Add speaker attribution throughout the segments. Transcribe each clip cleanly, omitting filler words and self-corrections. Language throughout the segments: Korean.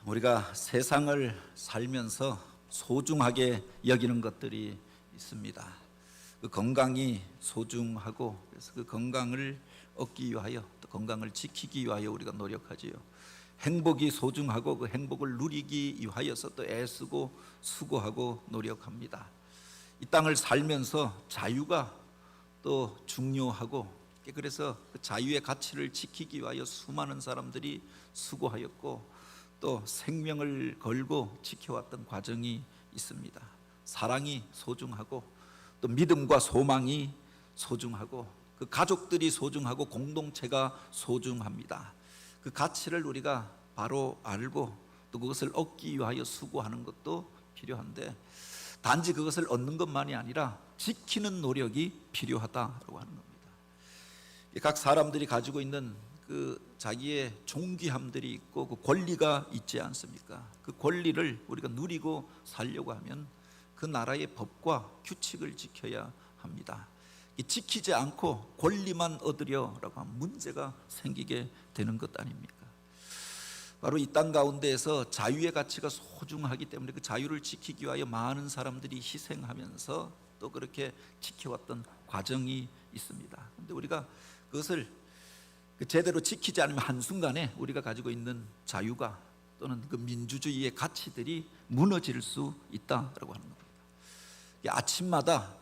Speaker 1: 우리가 세상을 살면서 소중하게 여기는 것들이 있습니다. 그 건강이 소중하고, 그래서 그 건강을 얻기 위하여, 또 건강을 지키기 위하여 우리가 노력하지요. 행복이 소중하고 그 행복을 누리기 위하여서 또 애쓰고 수고하고 노력합니다. 이 땅을 살면서 자유가 또 중요하고, 그래서 그 자유의 가치를 지키기 위하여 수많은 사람들이 수고하였고 또 생명을 걸고 지켜왔던 과정이 있습니다. 사랑이 소중하고 또 믿음과 소망이 소중하고 그 가족들이 소중하고 공동체가 소중합니다. 그 가치를 우리가 바로 알고 또 그것을 얻기 위하여 수고하는 것도 필요한데, 단지 그것을 얻는 것만이 아니라 지키는 노력이 필요하다라고 하는 겁니다. 각 사람들이 가지고 있는 그 자기의 존귀함들이 있고 그 권리가 있지 않습니까? 그 권리를 우리가 누리고 살려고 하면 그 나라의 법과 규칙을 지켜야 합니다. 지키지 않고 권리만 얻으려라고 하면 문제가 생기게 되는 것 아닙니까? 바로 이 땅 가운데에서 자유의 가치가 소중하기 때문에 그 자유를 지키기 위하여 많은 사람들이 희생하면서 또 그렇게 지켜왔던 과정이 있습니다. 그런데 우리가 그것을 제대로 지키지 않으면 한순간에 우리가 가지고 있는 자유가 또는 그 민주주의의 가치들이 무너질 수 있다라고 하는 겁니다. 아침마다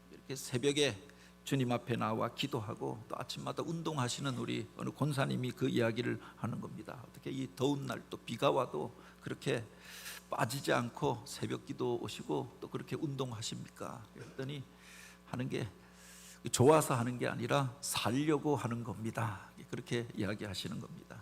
Speaker 1: 이렇게 새벽에 주님 앞에 나와 기도하고 또 아침마다 운동하시는 우리 어느 권사님이 그 이야기를 하는 겁니다. 어떻게 이 더운 날 또 비가 와도 그렇게 빠지지 않고 새벽 기도 오시고 또 그렇게 운동하십니까? 그랬더니 하는 게 좋아서 하는 게 아니라 살려고 하는 겁니다. 그렇게 이야기하시는 겁니다.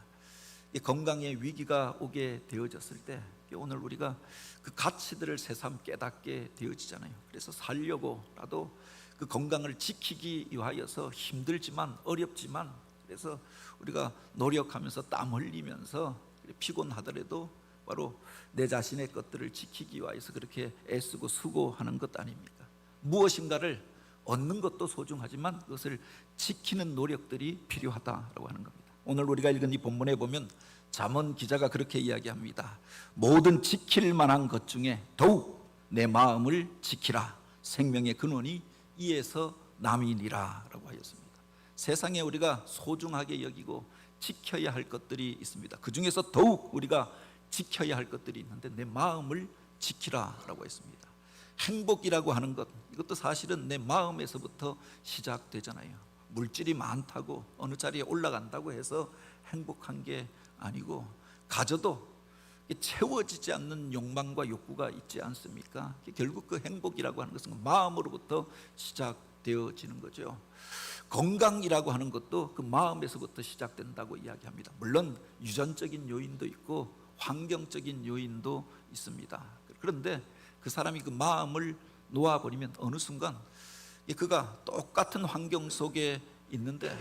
Speaker 1: 건강의 위기가 오게 되어졌을 때 오늘 우리가 그 가치들을 새삼 깨닫게 되어지잖아요. 그래서 살려고라도 그 건강을 지키기 위하여서 힘들지만 어렵지만, 그래서 우리가 노력하면서 땀 흘리면서 피곤하더라도 바로 내 자신의 것들을 지키기 위하여서 그렇게 애쓰고 수고하는 것 아닙니까? 무엇인가를 얻는 것도 소중하지만 그것을 지키는 노력들이 필요하다라고 하는 겁니다. 오늘 우리가 읽은 이 본문에 보면 잠언 기자가 그렇게 이야기합니다. 모든 지킬 만한 것 중에 더욱 내 마음을 지키라. 생명의 근원이 이에서 남이니라 라고 하였습니다. 세상에 우리가 소중하게 여기고 지켜야 할 것들이 있습니다. 그 중에서 더욱 우리가 지켜야 할 것들이 있는데 내 마음을 지키라 라고 했습니다. 행복이라고 하는 것, 이것도 사실은 내 마음에서부터 시작되잖아요. 물질이 많다고 어느 자리에 올라간다고 해서 행복한 게 아니고, 가져도 채워지지 않는 욕망과 욕구가 있지 않습니까? 결국 그 행복이라고 하는 것은 마음으로부터 시작되어지는 거죠. 건강이라고 하는 것도 그 마음에서부터 시작된다고 이야기합니다. 물론 유전적인 요인도 있고 환경적인 요인도 있습니다. 그런데 그 사람이 그 마음을 놓아버리면 어느 순간 그가 똑같은 환경 속에 있는데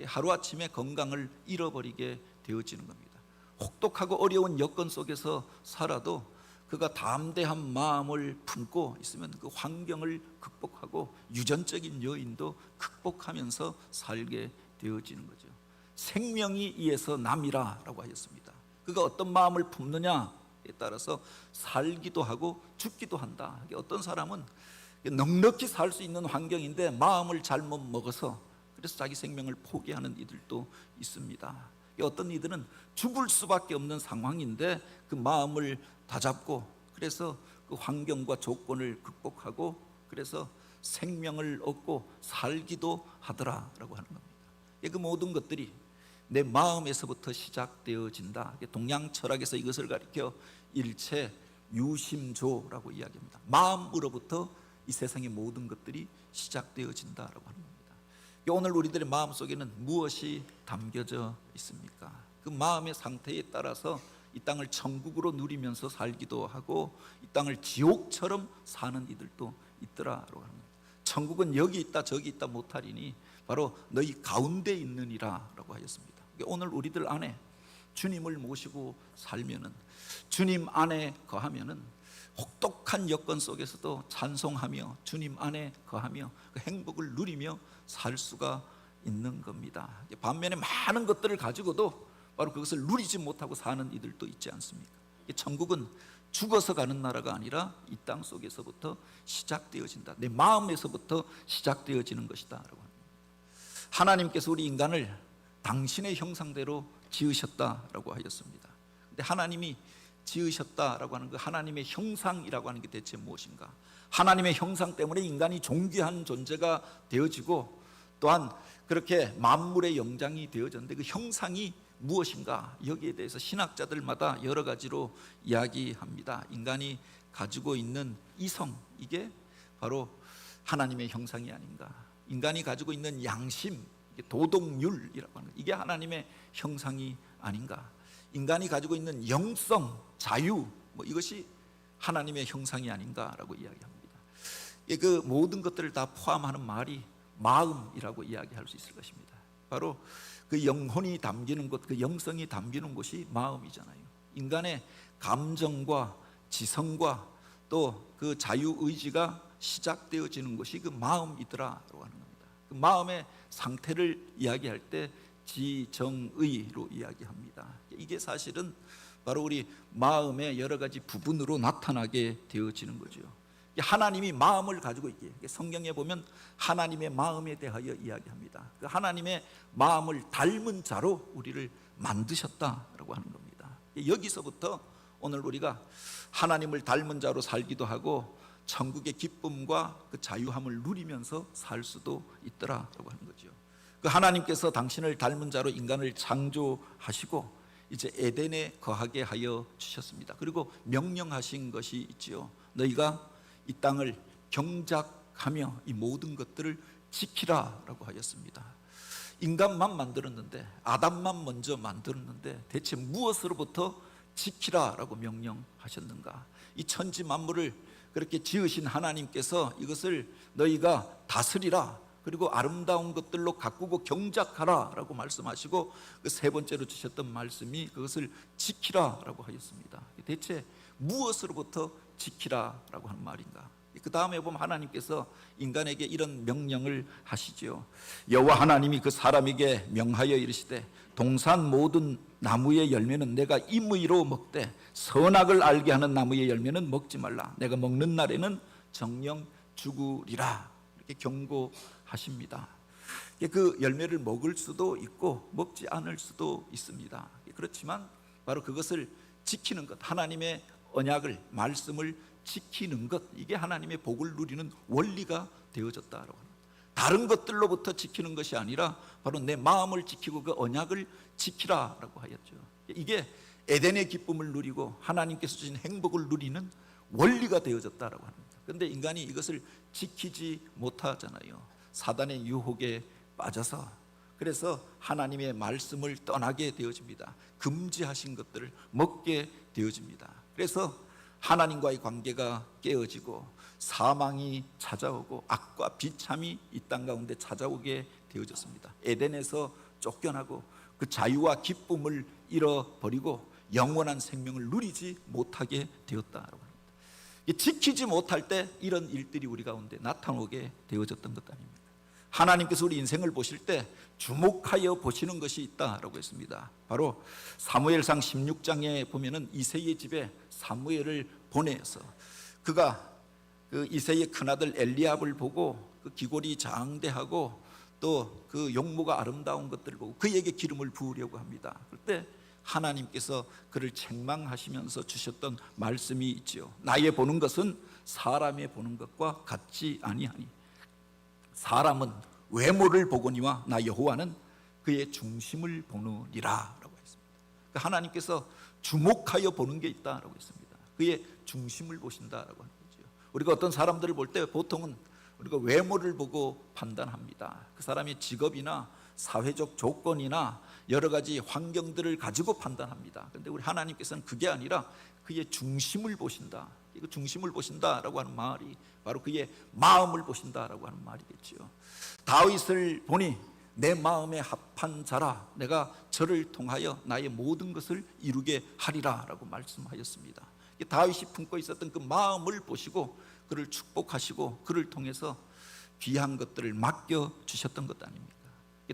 Speaker 1: 하루아침에 건강을 잃어버리게 되어지는 겁니다. 혹독하고 어려운 여건 속에서 살아도 그가 담대한 마음을 품고 있으면 그 환경을 극복하고 유전적인 요인도 극복하면서 살게 되어지는 거죠. 생명이 이에서 남이라 라고 하였습니다. 그가 어떤 마음을 품느냐에 따라서 살기도 하고 죽기도 한다. 어떤 사람은 넉넉히 살 수 있는 환경인데 마음을 잘못 먹어서 그래서 자기 생명을 포기하는 이들도 있습니다. 어떤 이들은 죽을 수밖에 없는 상황인데 그 마음을 다잡고 그래서 그 환경과 조건을 극복하고 그래서 생명을 얻고 살기도 하더라라고 하는 겁니다. 그 모든 것들이 내 마음에서부터 시작되어진다. 동양 철학에서 이것을 가리켜 일체 유심조라고 이야기합니다. 마음으로부터 이 세상의 모든 것들이 시작되어진다라고 하는 겁니다. 오늘 우리들의 마음속에는 무엇이 담겨져 있습니까? 그 마음의 상태에 따라서 이 땅을 천국으로 누리면서 살기도 하고 이 땅을 지옥처럼 사는 이들도 있더라라고 합니다. 천국은 여기 있다 저기 있다 못하리니 바로 너희 가운데 있느니라 라고 하였습니다. 오늘 우리들 안에 주님을 모시고 살면은, 주님 안에 거하면은 혹독한 여건 속에서도 찬송하며 주님 안에 거하며 그 행복을 누리며 살 수가 있는 겁니다. 반면에 많은 것들을 가지고도 바로 그것을 누리지 못하고 사는 이들도 있지 않습니까? 천국은 죽어서 가는 나라가 아니라 이 땅 속에서부터 시작되어진다. 내 마음에서부터 시작되어지는 것이다 라고 합니다. 하나님께서 우리 인간을 당신의 형상대로 지으셨다라고 하였습니다. 근데 하나님이 지으셨다라고 하는 그 하나님의 형상이라고 하는 게 대체 무엇인가? 하나님의 형상 때문에 인간이 존귀한 존재가 되어지고 또한 그렇게 만물의 영장이 되어졌는데 그 형상이 무엇인가? 여기에 대해서 신학자들마다 여러 가지로 이야기합니다. 인간이 가지고 있는 이성, 이게 바로 하나님의 형상이 아닌가? 인간이 가지고 있는 양심, 도덕률이라고 하는 것, 이게 하나님의 형상이 아닌가? 인간이 가지고 있는 영성, 자유, 이것이 하나님의 형상이 아닌가라고 이야기합니다. 그 모든 것들을 다 포함하는 말이 마음이라고 이야기할 수 있을 것입니다. 바로 그 영혼이 담기는 곳, 그 영성이 담기는 곳이 마음이잖아요. 인간의 감정과 지성과 또 그 자유의지가 시작되어지는 것이 그 마음이더라라고 하는 겁니다. 그 마음의 상태를 이야기할 때 지정의로 이야기합니다. 이게 사실은 바로 우리 마음의 여러 가지 부분으로 나타나게 되어지는 거죠. 하나님이 마음을 가지고 있기에 성경에 보면 하나님의 마음에 대하여 이야기합니다. 그 하나님의 마음을 닮은 자로 우리를 만드셨다라고 하는 겁니다. 여기서부터 오늘 우리가 하나님을 닮은 자로 살기도 하고 천국의 기쁨과 그 자유함을 누리면서 살 수도 있더라라고 하는 거죠. 그 하나님께서 당신을 닮은 자로 인간을 창조하시고 이제 에덴에 거하게 하여 주셨습니다. 그리고 명령하신 것이 있지요. 너희가 이 땅을 경작하며 이 모든 것들을 지키라라고 하였습니다. 인간만 만들었는데, 아담만 먼저 만들었는데 대체 무엇으로부터 지키라라고 명령하셨는가? 이 천지 만물을 그렇게 지으신 하나님께서 이것을 너희가 다스리라, 그리고 아름다운 것들로 가꾸고 경작하라라고 말씀하시고 그 세 번째로 주셨던 말씀이 그것을 지키라라고 하였습니다. 대체 무엇으로부터 지키라라고 하는 말인가? 그 다음에 보면 하나님께서 인간에게 이런 명령을 하시죠. 여호와 하나님이 그 사람에게 명하여 이르시되 동산 모든 나무의 열매는 내가 임의로 먹되 선악을 알게 하는 나무의 열매는 먹지 말라. 내가 먹는 날에는 정령 죽으리라. 이렇게 경고하십니다. 그 열매를 먹을 수도 있고 먹지 않을 수도 있습니다. 그렇지만 바로 그것을 지키는 것, 하나님의 언약을, 말씀을 지키는 것, 이게 하나님의 복을 누리는 원리가 되어졌다라고 합니다. 다른 것들로부터 지키는 것이 아니라 바로 내 마음을 지키고 그 언약을 지키라라고 하였죠. 이게 에덴의 기쁨을 누리고 하나님께서 주신 행복을 누리는 원리가 되어졌다라고 합니다. 그런데 인간이 이것을 지키지 못하잖아요. 사단의 유혹에 빠져서, 그래서 하나님의 말씀을 떠나게 되어집니다. 금지하신 것들을 먹게 되어집니다. 그래서 하나님과의 관계가 깨어지고 사망이 찾아오고 악과 비참이 이 땅 가운데 찾아오게 되어졌습니다. 에덴에서 쫓겨나고 그 자유와 기쁨을 잃어버리고 영원한 생명을 누리지 못하게 되었다라고 합니다. 지키지 못할 때 이런 일들이 우리 가운데 나타나게 되어졌던 것 아닙니까? 하나님께서 우리 인생을 보실 때 주목하여 보시는 것이 있다라고 했습니다. 바로 사무엘상 16장에 보면은 이새의 집에 사무엘을 보내서 그가 그 이새의 큰아들 엘리압을 보고 그 기골이 장대하고 또 그 용모가 아름다운 것들을 보고 그에게 기름을 부으려고 합니다. 그때 하나님께서 그를 책망하시면서 주셨던 말씀이 있죠. 나의 보는 것은 사람의 보는 것과 같지 아니하니 사람은 외모를 보거니와 나 여호와는 그의 중심을 보느니라 라고 했습니다. 그러니까 하나님께서 주목하여 보는 게 있다라고 했습니다. 그의 중심을 보신다라고 하는 거죠. 우리가 어떤 사람들을 볼 때 보통은 우리가 외모를 보고 판단합니다. 그 사람의 직업이나 사회적 조건이나 여러 가지 환경들을 가지고 판단합니다. 그런데 우리 하나님께서는 그게 아니라 그의 중심을 보신다. 이거 중심을 보신다라고 하는 말이 바로 그의 마음을 보신다라고 하는 말이겠죠. 다윗을 보니 내 마음에 합한 자라, 내가 저를 통하여 나의 모든 것을 이루게 하리라라고 말씀하였습니다. 다윗이 품고 있었던 그 마음을 보시고 그를 축복하시고 그를 통해서 귀한 것들을 맡겨 주셨던 것 아닙니까?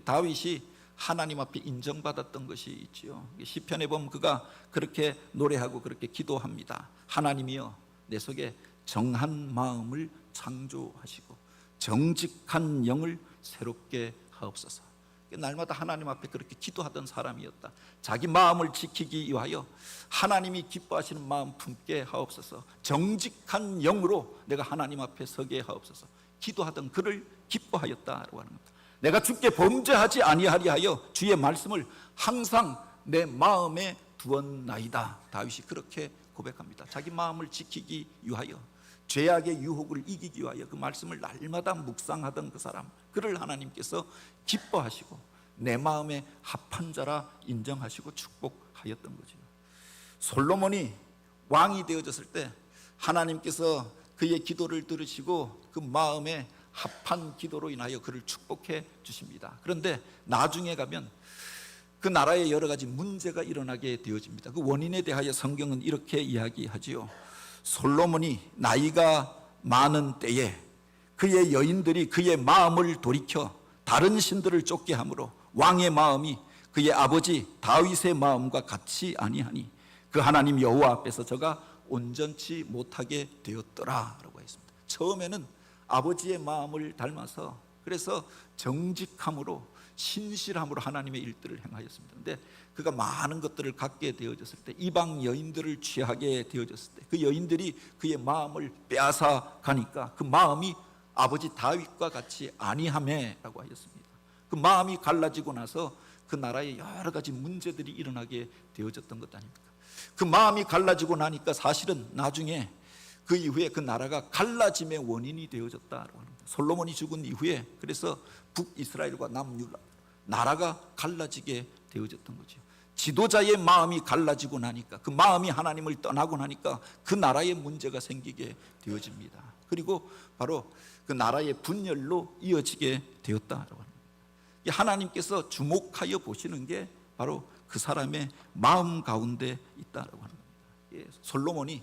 Speaker 1: 다윗이 하나님 앞에 인정받았던 것이 있지요. 시편에 보면 그가 그렇게 노래하고 그렇게 기도합니다. 하나님이여, 내 속에 정한 마음을 창조하시고 정직한 영을 새롭게 하옵소서. 날마다 하나님 앞에 그렇게 기도하던 사람이었다. 자기 마음을 지키기 위하여 하나님이 기뻐하시는 마음 품게 하옵소서. 정직한 영으로 내가 하나님 앞에 서게 하옵소서. 기도하던 그를 기뻐하였다라고 하는 겁니다. 내가 주께 범죄하지 아니하리 하여 주의 말씀을 항상 내 마음에 두었나이다. 다윗이 그렇게 고백합니다. 자기 마음을 지키기 위하여, 죄악의 유혹을 이기기 위하여 그 말씀을 날마다 묵상하던 그 사람, 그를 하나님께서 기뻐하시고 내 마음에 합한 자라 인정하시고 축복하였던 거죠. 솔로몬이 왕이 되어졌을 때 하나님께서 그의 기도를 들으시고 그 마음에 합한 기도로 인하여 그를 축복해 주십니다. 그런데 나중에 가면 그 나라에 여러 가지 문제가 일어나게 되어집니다. 그 원인에 대하여 성경은 이렇게 이야기하지요. 솔로몬이 나이가 많은 때에 그의 여인들이 그의 마음을 돌이켜 다른 신들을 쫓게 하므로 왕의 마음이 그의 아버지 다윗의 마음과 같이 아니하니 그 하나님 여호와 앞에서 저가 온전치 못하게 되었더라라고 했습니다. 처음에는 아버지의 마음을 닮아서, 그래서 정직함으로 신실함으로 하나님의 일들을 행하였습니다. 그런데 그가 많은 것들을 갖게 되어졌을 때, 이방 여인들을 취하게 되어졌을 때, 그 여인들이 그의 마음을 빼앗아 가니까 그 마음이 아버지 다윗과 같이 아니하매라고 하였습니다. 그 마음이 갈라지고 나서 그 나라에 여러 가지 문제들이 일어나게 되어졌던 것 아닙니까? 그 마음이 갈라지고 나니까 사실은 나중에 그 이후에 그 나라가 갈라짐의 원인이 되어졌다고 합니다. 솔로몬이 죽은 이후에 그래서 북이스라엘과 남유다 나라가 갈라지게 되어졌던 거죠. 지도자의 마음이 갈라지고 나니까, 그 마음이 하나님을 떠나고 나니까 그 나라에 문제가 생기게 되어집니다. 그리고 바로 그 나라의 분열로 이어지게 되었다고 합니다. 하나님께서 주목하여 보시는 게 바로 그 사람의 마음 가운데 있다고 하는 겁니다. 솔로몬이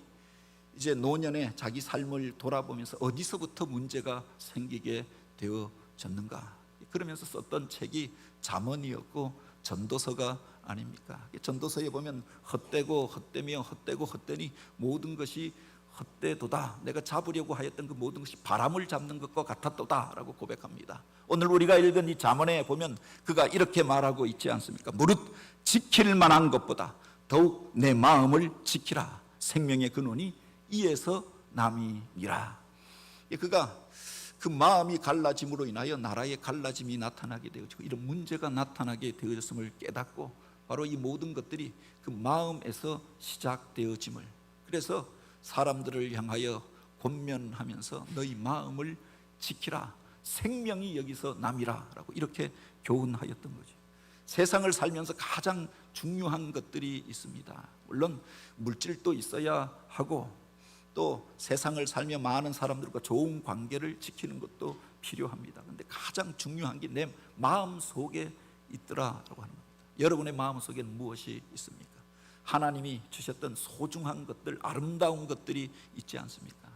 Speaker 1: 이제 노년에 자기 삶을 돌아보면서 어디서부터 문제가 생기게 되어졌는가, 그러면서 썼던 책이 잠언이었고 전도서가 아닙니까? 전도서에 보면 헛되고 헛되며 헛되고 헛되니 모든 것이 헛되도다. 내가 잡으려고 하였던 그 모든 것이 바람을 잡는 것과 같았도다 라고 고백합니다. 오늘 우리가 읽은 이 잠언에 보면 그가 이렇게 말하고 있지 않습니까? 무릇 지킬 만한 것보다 더욱 내 마음을 지키라. 생명의 근원이 이에서 남이니라. 그가 그 마음이 갈라짐으로 인하여 나라의 갈라짐이 나타나게 되어지고 이런 문제가 나타나게 되어졌음을 깨닫고, 바로 이 모든 것들이 그 마음에서 시작되어짐을, 그래서 사람들을 향하여 권면하면서 너희 마음을 지키라. 생명이 여기서 남이라 라고 이렇게 교훈하였던 거죠. 세상을 살면서 가장 중요한 것들이 있습니다. 물론 물질도 있어야 하고 또 세상을 살며 많은 사람들과 좋은 관계를 지키는 것도 필요합니다. 그런데 가장 중요한 게 내 마음 속에 있더라라고 하는 겁니다. 여러분의 마음 속에는 무엇이 있습니까? 하나님이 주셨던 소중한 것들, 아름다운 것들이 있지 않습니까?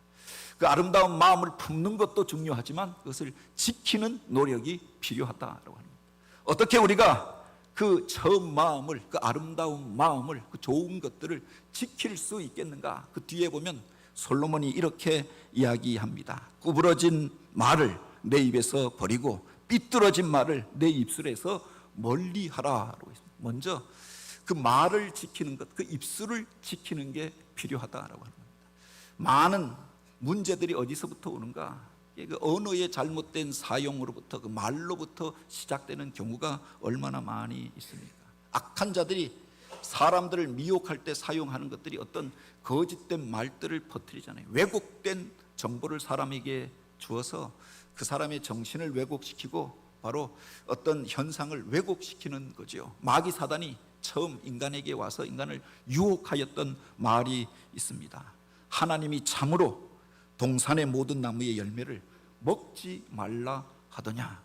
Speaker 1: 그 아름다운 마음을 품는 것도 중요하지만 그것을 지키는 노력이 필요하다라고 합니다. 어떻게 우리가 그 처음 마음을, 그 아름다운 마음을, 그 좋은 것들을 지킬 수 있겠는가? 그 뒤에 보면 솔로몬이 이렇게 이야기합니다. 구부러진 말을 내 입에서 버리고 삐뚤어진 말을 내 입술에서 멀리 하라라고 했습니다. 먼저 그 말을 지키는 것, 그 입술을 지키는 게 필요하다라고 합니다. 많은 문제들이 어디서부터 오는가? 그 언어의 잘못된 사용으로부터, 그 말로부터 시작되는 경우가 얼마나 많이 있습니까? 악한 자들이 사람들을 미혹할 때 사용하는 것들이 어떤 거짓된 말들을 퍼뜨리잖아요. 왜곡된 정보를 사람에게 주어서 그 사람의 정신을 왜곡시키고 바로 어떤 현상을 왜곡시키는 거죠. 마귀 사단이 처음 인간에게 와서 인간을 유혹하였던 말이 있습니다. 하나님이 참으로 동산의 모든 나무의 열매를 먹지 말라 하더냐.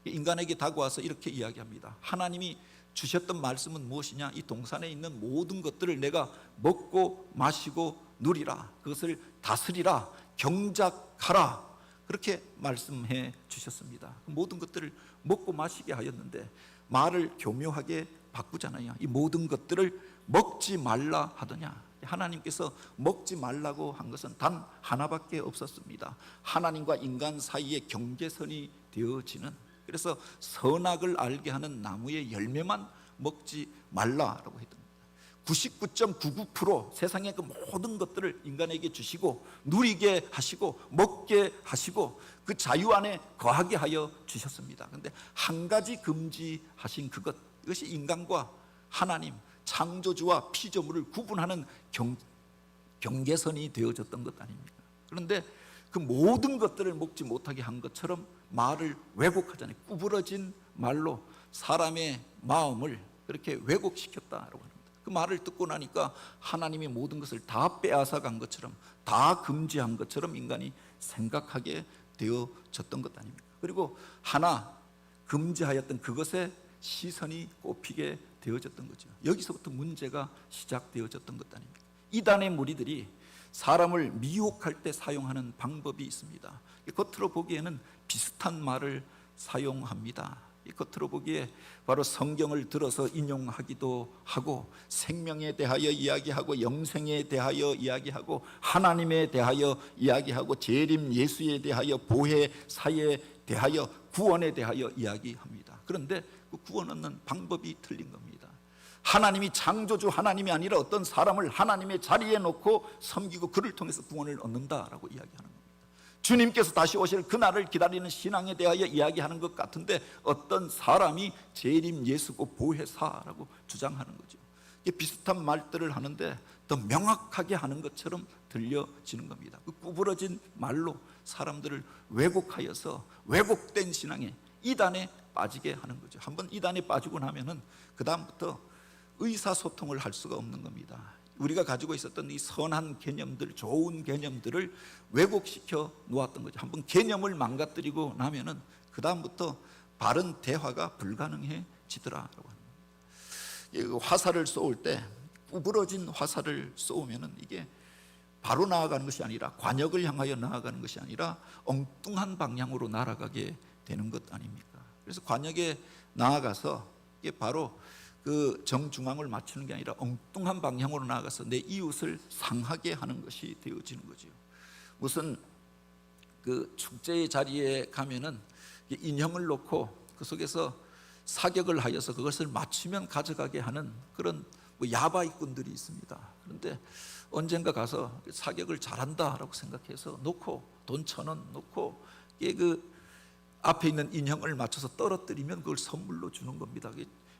Speaker 1: 인간에게 다가와서 이렇게 이야기합니다. 하나님이 주셨던 말씀은 무엇이냐? 이 동산에 있는 모든 것들을 내가 먹고 마시고 누리라. 그것을 다스리라. 경작하라. 그렇게 말씀해 주셨습니다. 모든 것들을 먹고 마시게 하였는데 말을 교묘하게 바꾸잖아요. 이 모든 것들을 먹지 말라 하더냐. 하나님께서 먹지 말라고 한 것은 단 하나밖에 없었습니다. 하나님과 인간 사이의 경계선이 되어지는, 그래서 선악을 알게 하는 나무의 열매만 먹지 말라라고 했던 99.99% 세상의 그 모든 것들을 인간에게 주시고 누리게 하시고 먹게 하시고 그 자유 안에 거하게 하여 주셨습니다. 그런데 한 가지 금지하신 그것, 이것이 인간과 하나님 창조주와 피조물을 구분하는 경계선이 되어졌던 것 아닙니까? 그런데 그 모든 것들을 먹지 못하게 한 것처럼 말을 왜곡하잖아요. 구부러진 말로 사람의 마음을 그렇게 왜곡시켰다라고 합니다. 그 말을 듣고 나니까 하나님이 모든 것을 다 빼앗아 간 것처럼, 다 금지한 것처럼 인간이 생각하게 되어졌던 것 아닙니까? 그리고 하나 금지하였던 그것에 시선이 꼽히게 되어졌던 거죠. 여기서부터 문제가 시작되어졌던 것 아닙니까? 이단의 무리들이 사람을 미혹할 때 사용하는 방법이 있습니다. 겉으로 보기에는 비슷한 말을 사용합니다. 겉으로 보기에 바로 성경을 들어서 인용하기도 하고 생명에 대하여 이야기하고 영생에 대하여 이야기하고 하나님에 대하여 이야기하고 재림 예수에 대하여 보혜 사에 대하여 구원에 대하여 이야기합니다. 그런데 그 구원 얻는 방법이 틀린 겁니다. 하나님이 창조주 하나님이 아니라 어떤 사람을 하나님의 자리에 놓고 섬기고 그를 통해서 구원을 얻는다라고 이야기하는 겁니다. 주님께서 다시 오실 그날을 기다리는 신앙에 대하여 이야기하는 것 같은데 어떤 사람이 재림 예수고 보혜사라고 주장하는 거죠. 이게 비슷한 말들을 하는데 더 명확하게 하는 것처럼 들려지는 겁니다. 그 구부러진 말로 사람들을 왜곡하여서 왜곡된 신앙에 이단에 빠지게 하는 거죠. 한번 이단에 빠지고 나면은 그 다음부터 의사소통을 할 수가 없는 겁니다. 우리가 가지고 있었던 이 선한 개념들, 좋은 개념들을 왜곡시켜 놓았던 거죠. 한번 개념을 망가뜨리고 나면은 그 다음부터 바른 대화가 불가능해지더라라고 합니다. 화살을 쏘을 때 구부러진 화살을 쏘으면은 이게 바로 나아가는 것이 아니라 관역을 향하여 나아가는 것이 아니라 엉뚱한 방향으로 날아가게 되는 것 아닙니까? 그래서 관역에 나아가서 이게 바로 그 정중앙을 맞추는 게 아니라 엉뚱한 방향으로 나아가서 내 이웃을 상하게 하는 것이 되어지는 거죠. 무슨 그 축제의 자리에 가면은 인형을 놓고 그 속에서 사격을 하여서 그것을 맞추면 가져가게 하는 그런 뭐 야바이꾼들이 있습니다. 그런데 언젠가 가서 사격을 잘한다라고 생각해서 놓고 돈 1,000원 놓고 그 앞에 있는 인형을 맞춰서 떨어뜨리면 그걸 선물로 주는 겁니다.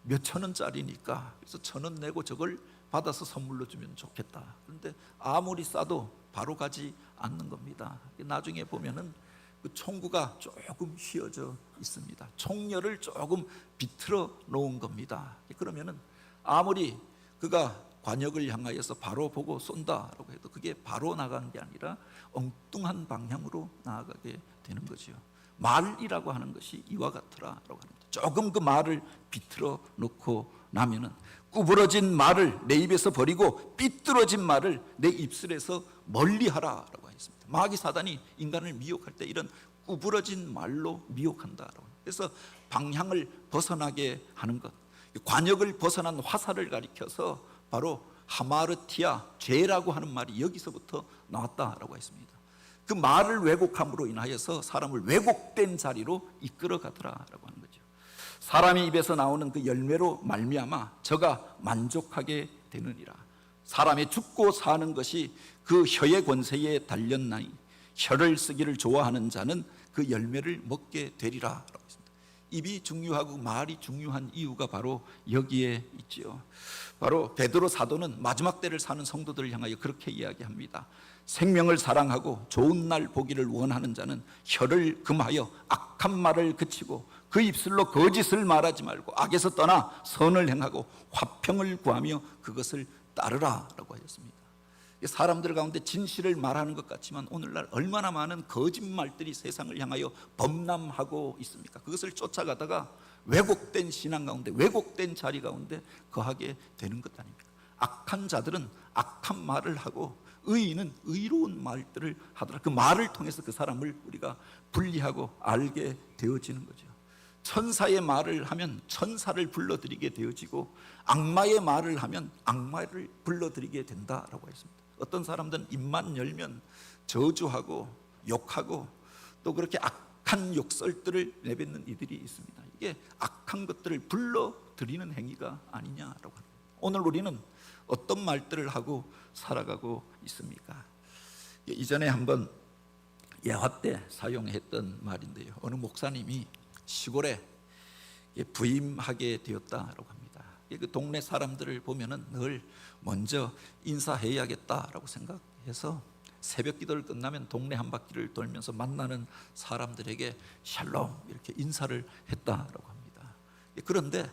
Speaker 1: 몇천 원짜리니까 그래서 1,000원 내고 저걸 받아서 선물로 주면 좋겠다. 그런데 아무리 싸도 바로 가지 않는 겁니다. 나중에 보면은 그 총구가 조금 휘어져 있습니다. 총열을 조금 비틀어 놓은 겁니다. 그러면은 아무리 그가 관역을 향하여서 바로 보고 쏜다라고 해도 그게 바로 나가는 게 아니라 엉뚱한 방향으로 나아가게 되는 거죠. 말이라고 하는 것이 이와 같으라라고 합니다. 조금 그 말을 비틀어 놓고 나면은 구부러진 말을 내 입에서 버리고 삐뚤어진 말을 내 입술에서 멀리하라라고 했습니다. 마귀 사단이 인간을 미혹할 때 이런 구부러진 말로 미혹한다라고. 그래서 방향을 벗어나게 하는 것, 관역을 벗어난 화살을 가리켜서 바로 하마르티아, 죄라고 하는 말이 여기서부터 나왔다라고 했습니다. 그 말을 왜곡함으로 인하여서 사람을 왜곡된 자리로 이끌어 가더라라고 하는 거죠. 사람의 입에서 나오는 그 열매로 말미암아 저가 만족하게 되느니라. 사람의 죽고 사는 것이 그 혀의 권세에 달렸나니 혀를 쓰기를 좋아하는 자는 그 열매를 먹게 되리라라고 했습니다. 입이 중요하고 말이 중요한 이유가 바로 여기에 있지요. 바로 베드로 사도는 마지막 때를 사는 성도들을 향하여 그렇게 이야기합니다. 생명을 사랑하고 좋은 날 보기를 원하는 자는 혀를 금하여 악한 말을 그치고 그 입술로 거짓을 말하지 말고 악에서 떠나 선을 행하고 화평을 구하며 그것을 따르라라고 하였습니다. 사람들 가운데 진실을 말하는 것 같지만 오늘날 얼마나 많은 거짓말들이 세상을 향하여 범람하고 있습니까? 그것을 쫓아가다가 왜곡된 신앙 가운데, 왜곡된 자리 가운데 거하게 되는 것 아닙니까? 악한 자들은 악한 말을 하고 의인은 의로운 말들을 하더라. 그 말을 통해서 그 사람을 우리가 분리하고 알게 되어지는 거죠. 천사의 말을 하면 천사를 불러들이게 되어지고 악마의 말을 하면 악마를 불러들이게 된다라고 했습니다. 어떤 사람들은 입만 열면 저주하고 욕하고 또 그렇게 악한 욕설들을 내뱉는 이들이 있습니다. 이게 악한 것들을 불러들이는 행위가 아니냐라고 합니다. 오늘 우리는 어떤 말들을 하고 살아가고 있습니까? 이전에 한번 예화 때 사용했던 말인데요, 어느 목사님이 시골에 부임하게 되었다라고 합니다. 그 동네 사람들을 보면은 늘 먼저 인사해야겠다라고 생각해서 새벽 기도를 끝나면 동네 한 바퀴를 돌면서 만나는 사람들에게 샬롬 이렇게 인사를 했다라고 합니다. 그런데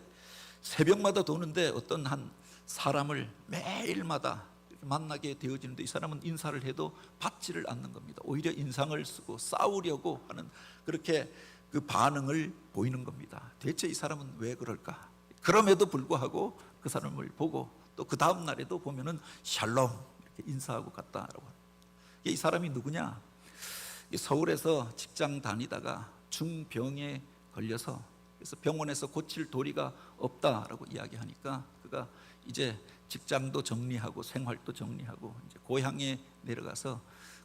Speaker 1: 새벽마다 도는데 어떤 한 사람을 매일마다 만나게 되어지는데 이 사람은 인사를 해도 받지를 않는 겁니다. 오히려 인상을 쓰고 싸우려고 하는 그렇게 그 반응을 보이는 겁니다. 대체 이 사람은 왜 그럴까? 그럼에도 불구하고 그 사람을 보고 또 그 다음 날에도 보면은 샬롬 이렇게 인사하고 갔다라고 합니다. 이 사람이 누구냐? 서울에서 직장 다니다가 중병에 걸려서 그래서 병원에서 고칠 도리가 없다라고 이야기하니까 그가 이제 직장도 정리하고 생활도 정리하고 이제 고향에 내려가서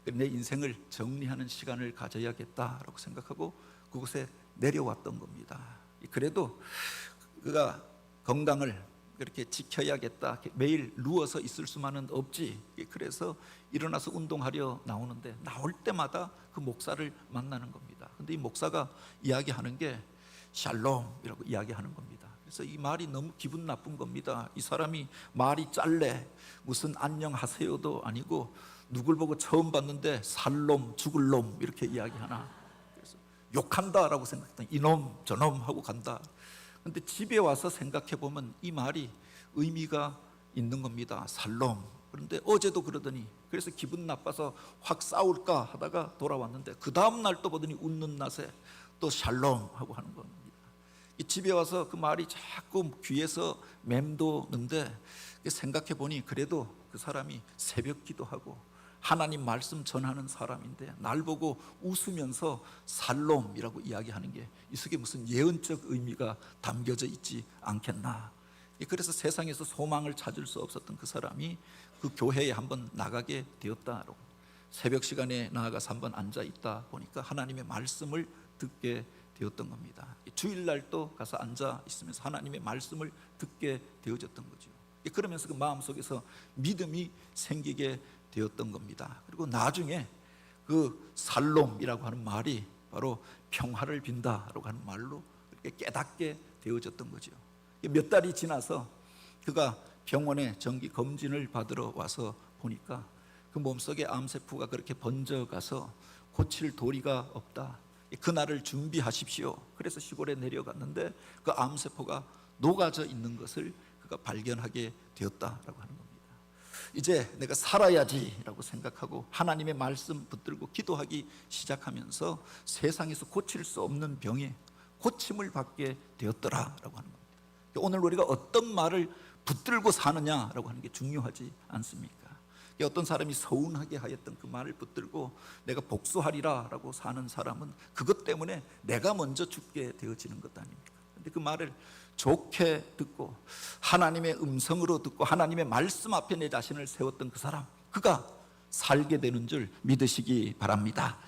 Speaker 1: 내 인생을 정리하는 시간을 가져야겠다라고 생각하고 그곳에 내려왔던 겁니다. 그래도 그가 건강을 그렇게 지켜야겠다, 매일 누워서 있을 수만은 없지. 그래서 일어나서 운동하려 나오는데 나올 때마다 그 목사를 만나는 겁니다. 근데 이 목사가 이야기하는 게 샬롬이라고 이야기하는 겁니다. 그래서 이 말이 너무 기분 나쁜 겁니다. 이 사람이 말이 짤래, 무슨 안녕하세요도 아니고 누굴 보고 처음 봤는데 살놈 죽을 놈 이렇게 이야기하나. 그래서 욕한다라고 생각했더니 이놈 저놈 하고 간다. 근데 집에 와서 생각해 보면 이 말이 의미가 있는 겁니다. 살놈. 그런데 어제도 그러더니 그래서 기분 나빠서 확 싸울까 하다가 돌아왔는데 그 다음 날 또 보더니 웃는 낯에 또 샬롬 하고 하는 겁니다. 집에 와서 그 말이 자꾸 귀에서 맴도는데 생각해 보니 그래도 그 사람이 새벽 기도하고 하나님 말씀 전하는 사람인데 날 보고 웃으면서 살롬이라고 이야기하는 게 이 속에 무슨 예언적 의미가 담겨져 있지 않겠나. 그래서 세상에서 소망을 찾을 수 없었던 그 사람이 그 교회에 한번 나가게 되었다라고. 새벽 시간에 나아가서 한번 앉아 있다 보니까 하나님의 말씀을 듣게 되었던 겁니다. 주일날 또 가서 앉아 있으면서 하나님의 말씀을 듣게 되어졌던 거죠. 그러면서 그 마음속에서 믿음이 생기게 되었던 겁니다. 그리고 나중에 그 살롬이라고 하는 말이 바로 평화를 빈다라고 하는 말로 이렇게 깨닫게 되어졌던 거죠. 몇 달이 지나서 그가 병원에 정기 검진을 받으러 와서 보니까 그 몸속에 암세포가 그렇게 번져가서 고칠 도리가 없다. 그날을 준비하십시오. 그래서 시골에 내려갔는데 그 암세포가 녹아져 있는 것을 그가 발견하게 되었다라고 하는 겁니다. 이제 내가 살아야지라고 생각하고 하나님의 말씀 붙들고 기도하기 시작하면서 세상에서 고칠 수 없는 병에 고침을 받게 되었더라라고 하는 겁니다. 오늘 우리가 어떤 말을 붙들고 사느냐라고 하는 게 중요하지 않습니까? 어떤 사람이 서운하게 하였던 그 말을 붙들고 내가 복수하리라라고 사는 사람은 그것 때문에 내가 먼저 죽게 되어지는 것 아닙니까? 그런데 그 말을 좋게 듣고 하나님의 음성으로 듣고 하나님의 말씀 앞에 내 자신을 세웠던 그 사람, 그가 살게 되는 줄 믿으시기 바랍니다.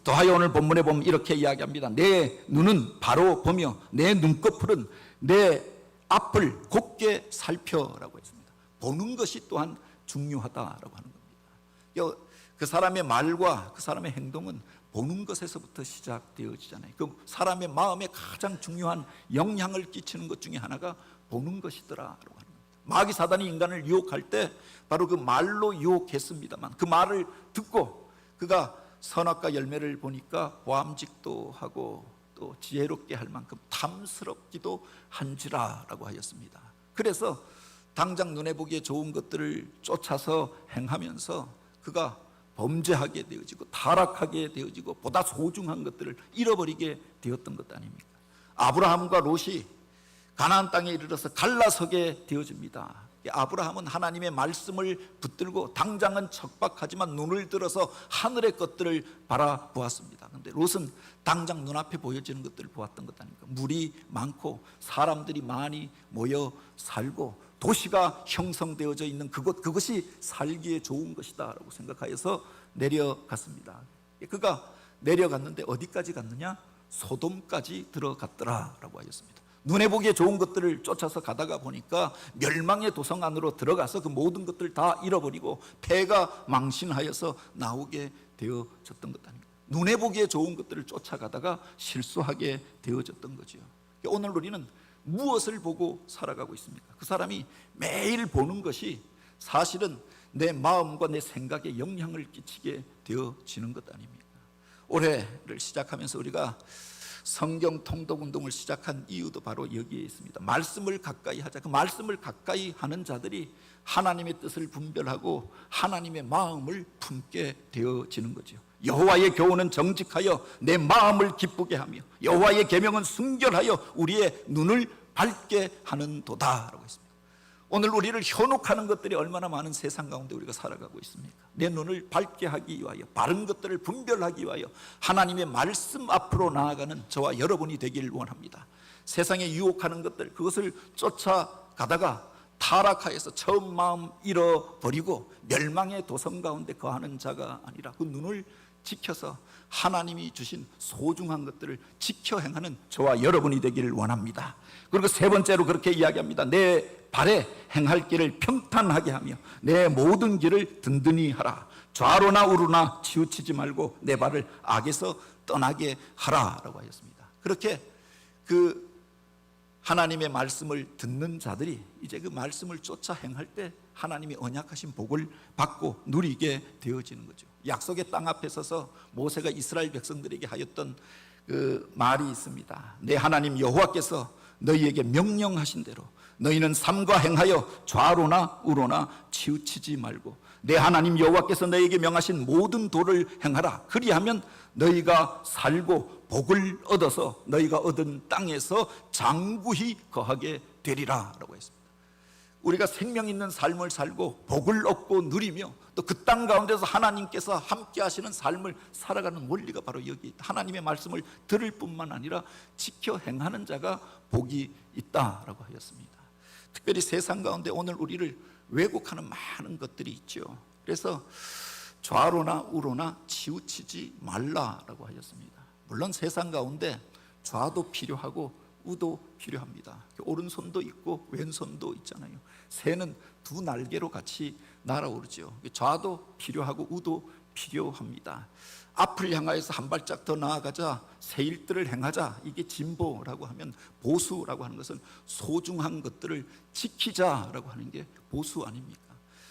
Speaker 1: 더하여 오늘 본문에 보면 이렇게 이야기합니다. 내 눈은 바로 보며 내 눈꺼풀은 내 앞을 곱게 살펴라고 했습니다. 보는 것이 또한 중요하다라고 하는 겁니다. 그 사람의 말과 그 사람의 행동은 보는 것에서부터 시작되어지잖아요. 그 사람의 마음에 가장 중요한 영향을 끼치는 것 중에 하나가 보는 것이더라라고 하는 겁니다. 마귀 사단이 인간을 유혹할 때 바로 그 말로 유혹했습니다만 그 말을 듣고 그가 선악과 열매를 보니까 보암직도 하고 또 지혜롭게 할 만큼 탐스럽기도 한지라라고 하였습니다. 그래서 당장 눈에 보기에 좋은 것들을 쫓아서 행하면서 그가 범죄하게 되어지고 타락하게 되어지고 보다 소중한 것들을 잃어버리게 되었던 것 아닙니까? 아브라함과 롯이 가나안 땅에 이르러서 갈라서게 되어집니다. 아브라함은 하나님의 말씀을 붙들고 당장은 척박하지만 눈을 들어서 하늘의 것들을 바라보았습니다. 그런데 롯은 당장 눈앞에 보여지는 것들을 보았던 것 아닙니까? 물이 많고 사람들이 많이 모여 살고 도시가 형성되어져 있는 그것이 살기에 좋은 것이다 라고 생각하여서 내려갔습니다. 그가 내려갔는데 어디까지 갔느냐? 소돔까지 들어갔더라 라고 하였습니다. 눈에 보기에 좋은 것들을 쫓아서 가다가 보니까 멸망의 도성 안으로 들어가서 그 모든 것들을 다 잃어버리고 폐가 망신하여서 나오게 되어졌던 것 아닙니까? 눈에 보기에 좋은 것들을 쫓아가다가 실수하게 되어졌던 거죠. 오늘 우리는 무엇을 보고 살아가고 있습니까? 그 사람이 매일 보는 것이 사실은 내 마음과 내 생각에 영향을 끼치게 되어지는 것 아닙니까? 올해를 시작하면서 우리가 성경 통독 운동을 시작한 이유도 바로 여기에 있습니다. 말씀을 가까이 하자. 그 말씀을 가까이 하는 자들이 하나님의 뜻을 분별하고 하나님의 마음을 품게 되어지는 거죠. 여호와의 교훈은 정직하여 내 마음을 기쁘게 하며 여호와의 계명은 순결하여 우리의 눈을 밝게 하는 도다라고 했습니다. 오늘 우리를 현혹하는 것들이 얼마나 많은 세상 가운데 우리가 살아가고 있습니까? 내 눈을 밝게 하기 위하여 바른 것들을 분별하기 위하여 하나님의 말씀 앞으로 나아가는 저와 여러분이 되길 원합니다. 세상에 유혹하는 것들 그것을 쫓아가다가 타락하여서 처음 마음 잃어버리고 멸망의 도성 가운데 거하는 자가 아니라 그 눈을 지켜서 하나님이 주신 소중한 것들을 지켜 행하는 저와 여러분이 되기를 원합니다. 그리고 세 번째로 그렇게 이야기합니다. 내 발에 행할 길을 평탄하게 하며 내 모든 길을 든든히 하라. 좌로나 우로나 치우치지 말고 내 발을 악에서 떠나게 하라라고 하였습니다. 그렇게 그 하나님의 말씀을 듣는 자들이 이제 그 말씀을 쫓아 행할 때 하나님이 언약하신 복을 받고 누리게 되어지는 거죠. 약속의 땅 앞에 서서 모세가 이스라엘 백성들에게 하였던 그 말이 있습니다. 내 하나님 여호와께서 너희에게 명령하신 대로 너희는 삼가 행하여 좌로나 우로나 치우치지 말고 내 하나님 여호와께서 너희에게 명하신 모든 도를 행하라. 그리하면 너희가 살고 복을 얻어서 너희가 얻은 땅에서 장구히 거하게 되리라 라고 했습니다. 우리가 생명 있는 삶을 살고 복을 얻고 누리며 또 그 땅 가운데서 하나님께서 함께 하시는 삶을 살아가는 원리가 바로 여기 있다. 하나님의 말씀을 들을 뿐만 아니라 지켜 행하는 자가 복이 있다라고 하였습니다. 특별히 세상 가운데 오늘 우리를 왜곡하는 많은 것들이 있죠. 그래서 좌로나 우로나 치우치지 말라라고 하였습니다. 물론 세상 가운데 좌도 필요하고 우도 필요합니다. 오른손도 있고 왼손도 있잖아요. 새는 두 날개로 같이 날아오르죠. 좌도 필요하고 우도 필요합니다. 앞을 향하여서 한 발짝 더 나아가자, 새 일들을 행하자, 이게 진보라고 하면 보수라고 하는 것은 소중한 것들을 지키자라고 하는 게 보수 아닙니까?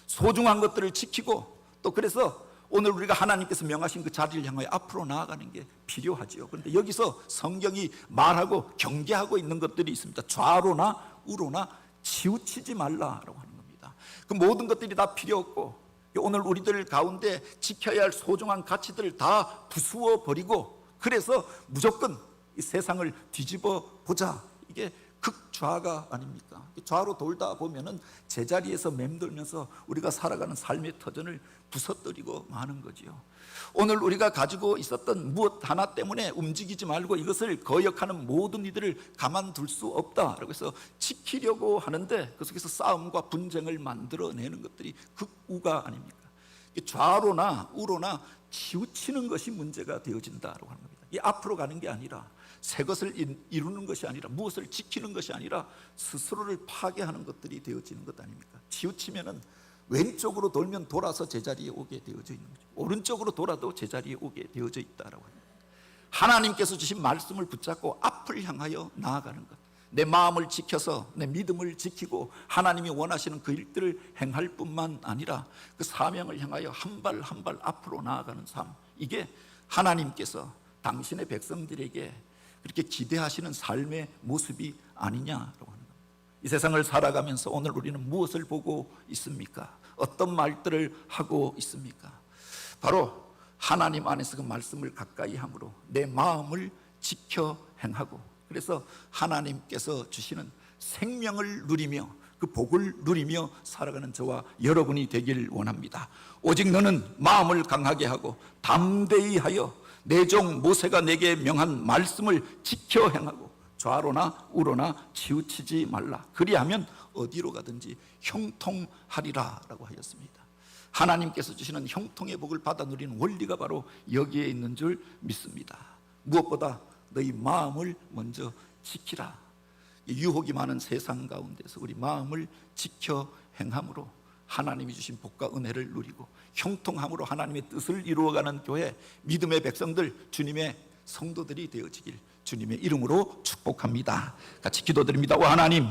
Speaker 1: 소중한 것들을 지키고 또 그래서 오늘 우리가 하나님께서 명하신 그 자리를 향하여 앞으로 나아가는 게 필요하지요. 그런데 여기서 성경이 말하고 경계하고 있는 것들이 있습니다. 좌로나 우로나 치우치지 말라라고 하는 겁니다. 그 모든 것들이 다 필요 없고 오늘 우리들 가운데 지켜야 할 소중한 가치들을 다 부수어 버리고 그래서 무조건 이 세상을 뒤집어 보자, 이게 극좌가 아닙니까? 좌로 돌다 보면은 제자리에서 맴돌면서 우리가 살아가는 삶의 터전을 부서뜨리고 마는 거지요. 오늘 우리가 가지고 있었던 무엇 하나 때문에 움직이지 말고 이것을 거역하는 모든 이들을 가만둘 수 없다라고 해서 지키려고 하는데 그 속에서 싸움과 분쟁을 만들어내는 것들이 극우가 아닙니까? 좌로나 우로나 치우치는 것이 문제가 되어진다라고 하는 겁니다. 이 앞으로 가는 게 아니라 새 것을 이루는 것이 아니라 무엇을 지키는 것이 아니라 스스로를 파괴하는 것들이 되어지는 것 아닙니까? 치우치면은 왼쪽으로 돌면 돌아서 제자리에 오게 되어져 있는 거죠. 오른쪽으로 돌아도 제자리에 오게 되어져 있다라고 합니다. 하나님께서 주신 말씀을 붙잡고 앞을 향하여 나아가는 것, 내 마음을 지켜서 내 믿음을 지키고 하나님이 원하시는 그 일들을 행할 뿐만 아니라 그 사명을 향하여 한 발 한 발 앞으로 나아가는 삶, 이게 하나님께서 당신의 백성들에게 그렇게 기대하시는 삶의 모습이 아니냐라고 하는 겁니다. 이 세상을 살아가면서 오늘 우리는 무엇을 보고 있습니까? 어떤 말들을 하고 있습니까? 바로 하나님 안에서 그 말씀을 가까이 함으로 내 마음을 지켜 행하고 그래서 하나님께서 주시는 생명을 누리며 그 복을 누리며 살아가는 저와 여러분이 되길 원합니다. 오직 너는 마음을 강하게 하고 담대히 하여 내 종 모세가 내게 명한 말씀을 지켜 행하고 좌로나 우로나 치우치지 말라. 그리하면 어디로 가든지 형통하리라 라고 하였습니다. 하나님께서 주시는 형통의 복을 받아 누리는 원리가 바로 여기에 있는 줄 믿습니다. 무엇보다 너희 마음을 먼저 지키라. 유혹이 많은 세상 가운데서 우리 마음을 지켜 행함으로 하나님이 주신 복과 은혜를 누리고 형통함으로 하나님의 뜻을 이루어가는 교회, 믿음의 백성들, 주님의 성도들이 되어지길 주님의 이름으로 축복합니다. 같이 기도드립니다. 오 하나님,